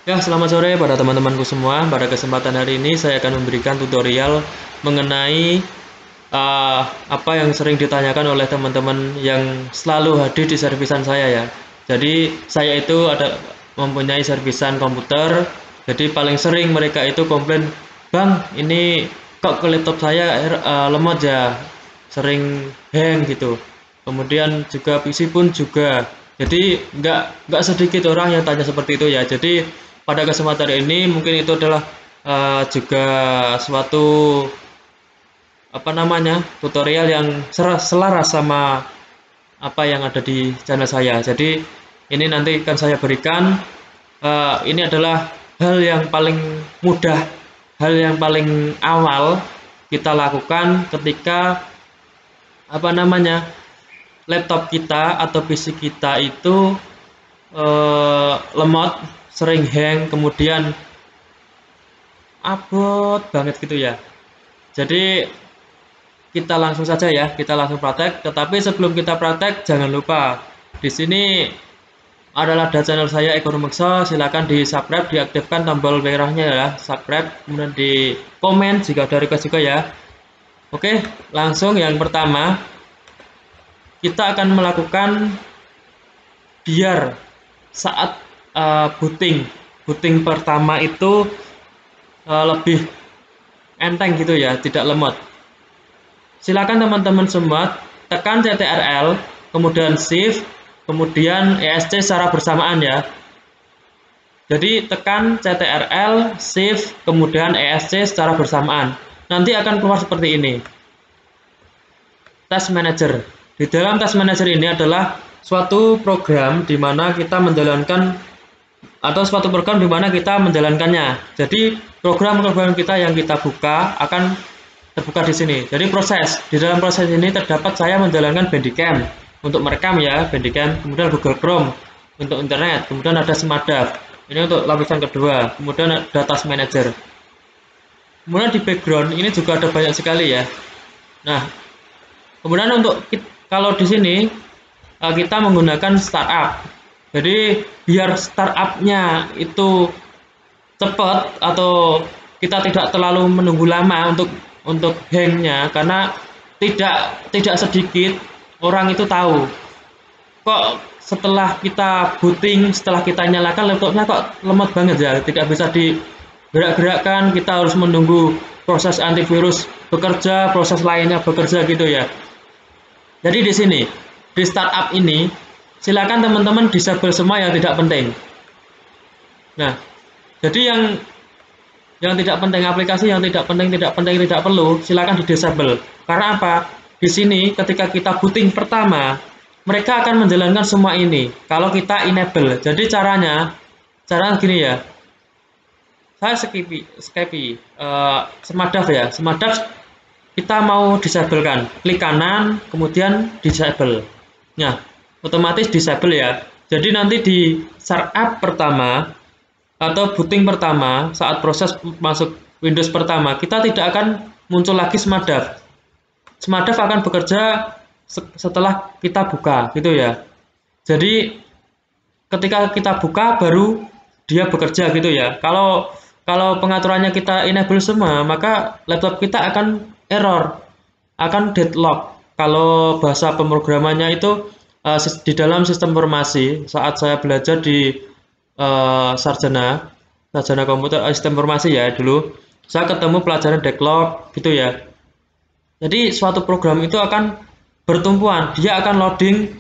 Ya, selamat sore pada teman-temanku semua. Pada kesempatan hari ini saya akan memberikan tutorial mengenai eh, apa yang sering ditanyakan oleh teman-teman yang selalu hadir di servisan saya ya. Jadi saya itu ada mempunyai servisan komputer. Jadi paling sering mereka itu komplain, "Bang, ini kok ke laptop saya lemot ya, sering hang gitu." Kemudian juga PC pun juga. Jadi nggak sedikit orang yang tanya seperti itu ya. Jadi pada kesempatan ini mungkin itu adalah juga suatu apa namanya tutorial yang selaras sama apa yang ada di channel saya. Jadi ini nanti akan saya berikan, ini adalah hal yang paling mudah, hal yang paling awal kita lakukan ketika apa namanya laptop kita atau PC kita itu lemot, sering hang, kemudian abot banget gitu ya. Jadi kita langsung saja ya, kita langsung praktek. Tetapi sebelum kita praktek, jangan lupa di sini adalah ada channel saya Eko Rumekso. Silakan di subscribe, diaktifkan tombol merahnya ya, subscribe, kemudian di komen jika ada request juga ya. Oke, langsung yang pertama kita akan melakukan biar saat booting pertama itu lebih enteng gitu ya, tidak lemot. Silakan teman-teman semua tekan CTRL, kemudian Shift, kemudian ESC secara bersamaan ya. Jadi tekan CTRL, Shift, kemudian ESC secara bersamaan. Nanti akan keluar seperti ini. Task Manager. Di dalam Task Manager ini adalah suatu program di mana kita menjalankan atau suatu program di mana kita menjalankannya. Jadi program-program kita yang kita buka akan terbuka di sini. Jadi di dalam proses ini terdapat saya menjalankan Bandicam untuk merekam ya, Bandicam, kemudian Google Chrome untuk internet, kemudian ada Smartdav. Ini untuk lapisan kedua, kemudian ada Task Manager. Kemudian di background ini juga ada banyak sekali ya. Nah, kemudian untuk kalau di sini kita menggunakan startup. Jadi biar startupnya itu cepat atau kita tidak terlalu menunggu lama untuk hangnya, karena tidak sedikit orang itu tahu kok setelah kita booting, setelah kita nyalakan laptopnya kok lemot banget ya, tidak bisa digerak-gerakkan, kita harus menunggu proses antivirus bekerja, proses lainnya bekerja gitu ya. Jadi di sini di startup ini silakan teman-teman disable semua yang tidak penting. Nah, jadi yang tidak penting, aplikasi yang tidak penting, tidak perlu, silakan di disable. Karena apa? Di sini ketika kita booting pertama, mereka akan menjalankan semua ini. Kalau kita enable, jadi caranya gini ya. Saya Smartdav ya. Smartdav kita mau disablekan, klik kanan, kemudian disable. Nah, otomatis disable ya. Jadi nanti di startup pertama atau booting pertama, saat proses masuk Windows pertama, kita tidak akan muncul lagi Smartdav. Smartdav akan bekerja setelah kita buka gitu ya. Jadi ketika kita buka baru dia bekerja gitu ya. Kalau pengaturannya kita enable semua, maka laptop kita akan error, akan deadlock. Kalau bahasa pemrogramannya itu di dalam sistem informasi, saat saya belajar di sarjana komputer sistem informasi ya dulu, saya ketemu pelajaran deadlock gitu ya. Jadi suatu program itu akan bertumpuan, dia akan loading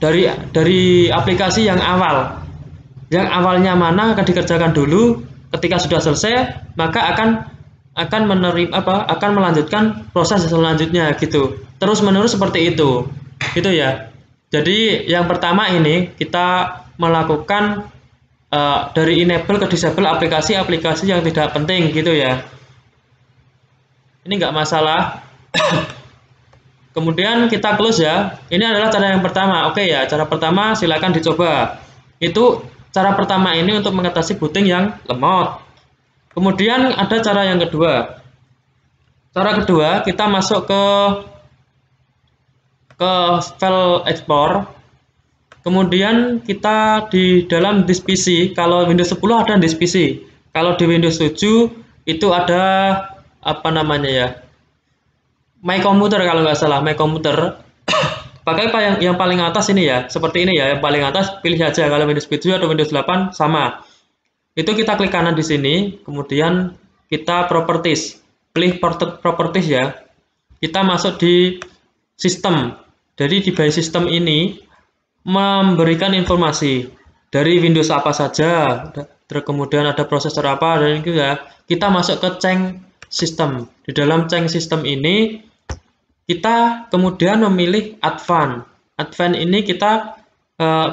dari aplikasi yang awalnya mana akan dikerjakan dulu. Ketika sudah selesai, maka akan melanjutkan proses selanjutnya gitu, terus menerus seperti itu gitu ya. Jadi yang pertama ini kita melakukan dari enable ke disable aplikasi-aplikasi yang tidak penting gitu ya. Ini nggak masalah. Kemudian kita close ya. Ini adalah cara yang pertama. Oke ya, cara pertama silakan dicoba. Itu cara pertama ini untuk mengatasi booting yang lemot. Kemudian ada cara yang kedua. Cara kedua, kita masuk ke file export. Kemudian kita di dalam disk PC, kalau Windows 10 ada disk PC. Kalau di Windows 7 itu ada apa namanya ya? My Computer kalau nggak salah, My Computer. Pakai apa yang paling atas ini ya, seperti ini ya, yang paling atas pilih saja kalau Windows 7 atau Windows 8 sama. Itu kita klik kanan di sini, kemudian kita properties, pilih properties ya. Kita masuk di sistem. Jadi di by sistem ini memberikan informasi dari Windows apa saja, kemudian ada prosesor apa, dan itu ya. Kita masuk ke Change System. Di dalam Change System ini kita kemudian memilih Advanced. Advanced ini kita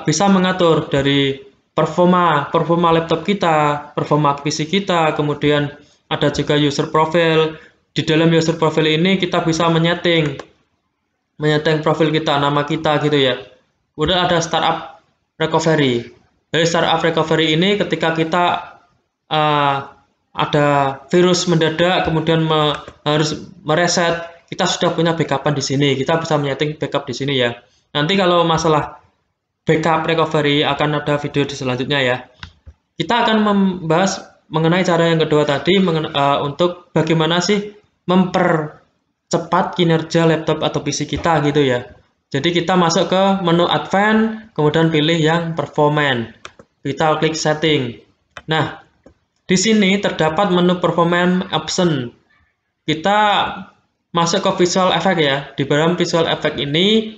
bisa mengatur dari performa laptop kita, performa PC kita, kemudian ada juga user profile. Di dalam user profile ini kita bisa menyeting profil kita, nama kita gitu ya. Kemudian ada startup recovery. Dari startup recovery ini ketika kita ada virus mendadak, kemudian harus mereset, kita sudah punya backupan di sini. Kita bisa menyeting backup di sini ya. Nanti kalau masalah backup recovery akan ada video di selanjutnya ya. Kita akan membahas mengenai cara yang kedua tadi untuk bagaimana sih mempercepat kinerja laptop atau PC kita gitu ya. Jadi kita masuk ke menu Advanced, kemudian pilih yang Performance. Kita klik Setting. Nah, di sini terdapat menu Performance Option. Kita masuk ke Visual Effect ya. Di dalam Visual Effect ini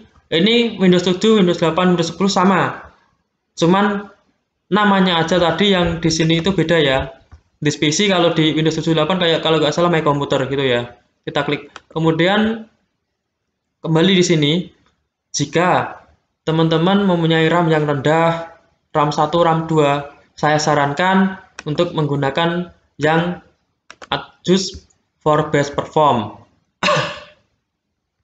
Windows 7, Windows 8, Windows 10 sama. Cuman namanya aja tadi yang di sini itu beda ya. Disk PC kalau di Windows 78 kayak kalau nggak salah My Computer gitu ya. Kita klik. Kemudian kembali di sini. Jika teman-teman mempunyai RAM yang rendah, RAM 1, RAM 2, saya sarankan untuk menggunakan yang Adjust for Best Perform.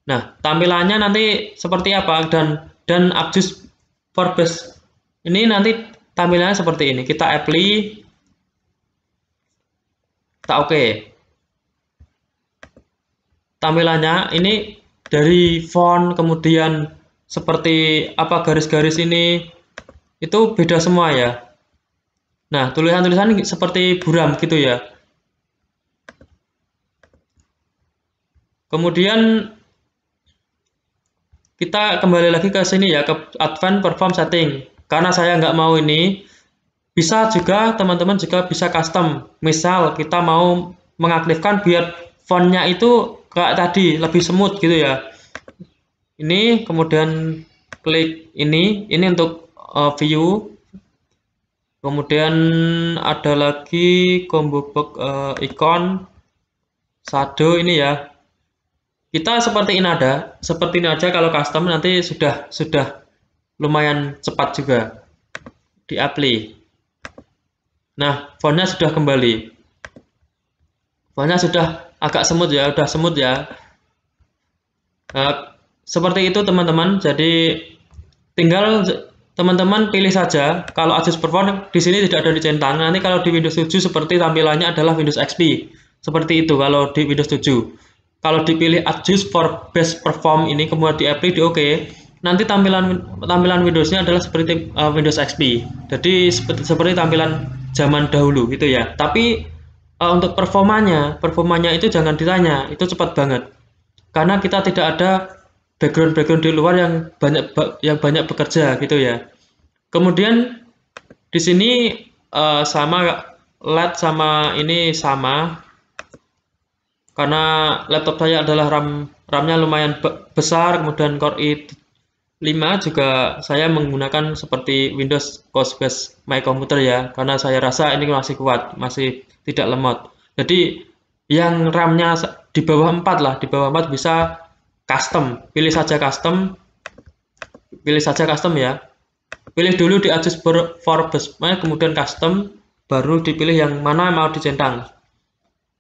Nah, tampilannya nanti seperti apa dan Adjust for Best ini nanti tampilannya seperti ini. Kita apply, kita oke. Tampilannya ini dari font, kemudian seperti apa garis-garis ini itu beda semua ya. Nah, tulisan-tulisan seperti buram gitu ya. Kemudian kita kembali lagi ke sini ya, ke Advanced Perform Setting. Karena saya nggak mau ini, bisa juga teman-teman juga bisa custom. Misal kita mau mengaktifkan biar fontnya itu kayak tadi lebih smooth gitu ya. Ini kemudian klik ini untuk view. Kemudian ada lagi combo box icon shadow ini ya. Kita seperti ini aja kalau custom nanti sudah lumayan cepat juga di apply. Nah, fontnya sudah kembali. Fontnya sudah agak smooth ya, udah smooth ya. Nah, seperti itu teman-teman. Jadi tinggal teman-teman pilih saja. Kalau Adjust Perform di sini tidak ada dicentang. Nanti kalau di Windows 7 seperti tampilannya adalah Windows XP. Seperti itu kalau di Windows 7. Kalau dipilih Adjust for Best Perform ini kemudian di-apply di OK, nanti tampilan Windows-nya adalah seperti Windows XP. Jadi seperti tampilan zaman dahulu gitu ya. Tapi untuk performanya itu jangan ditanya, itu cepat banget. Karena kita tidak ada background di luar yang banyak bekerja gitu ya. Kemudian di sini sama LED sama ini sama. Karena laptop saya adalah RAM-nya lumayan besar, kemudian Core i5 juga saya menggunakan seperti Windows Code-based My Computer ya, karena saya rasa ini masih kuat, masih tidak lemot. Jadi yang RAM-nya di bawah 4 lah, di bawah 4 bisa custom, pilih saja custom ya. Pilih dulu di Adjust for Best, kemudian custom, baru dipilih yang mana mau dicentang.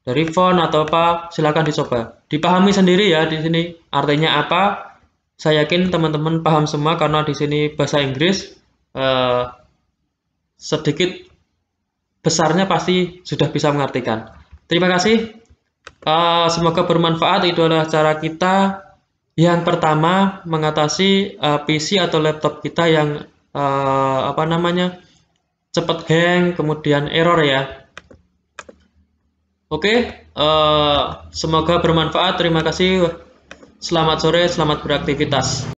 Dari font atau apa, silakan dicoba. Dipahami sendiri ya di sini artinya apa. Saya yakin teman-teman paham semua karena di sini bahasa Inggris. Sedikit besarnya pasti sudah bisa mengartikan. Terima kasih. Semoga bermanfaat. Itu adalah cara kita yang pertama mengatasi PC atau laptop kita yang apa namanya, cepet hang, kemudian error ya. Oke, semoga bermanfaat. Terima kasih. Selamat sore, selamat beraktivitas.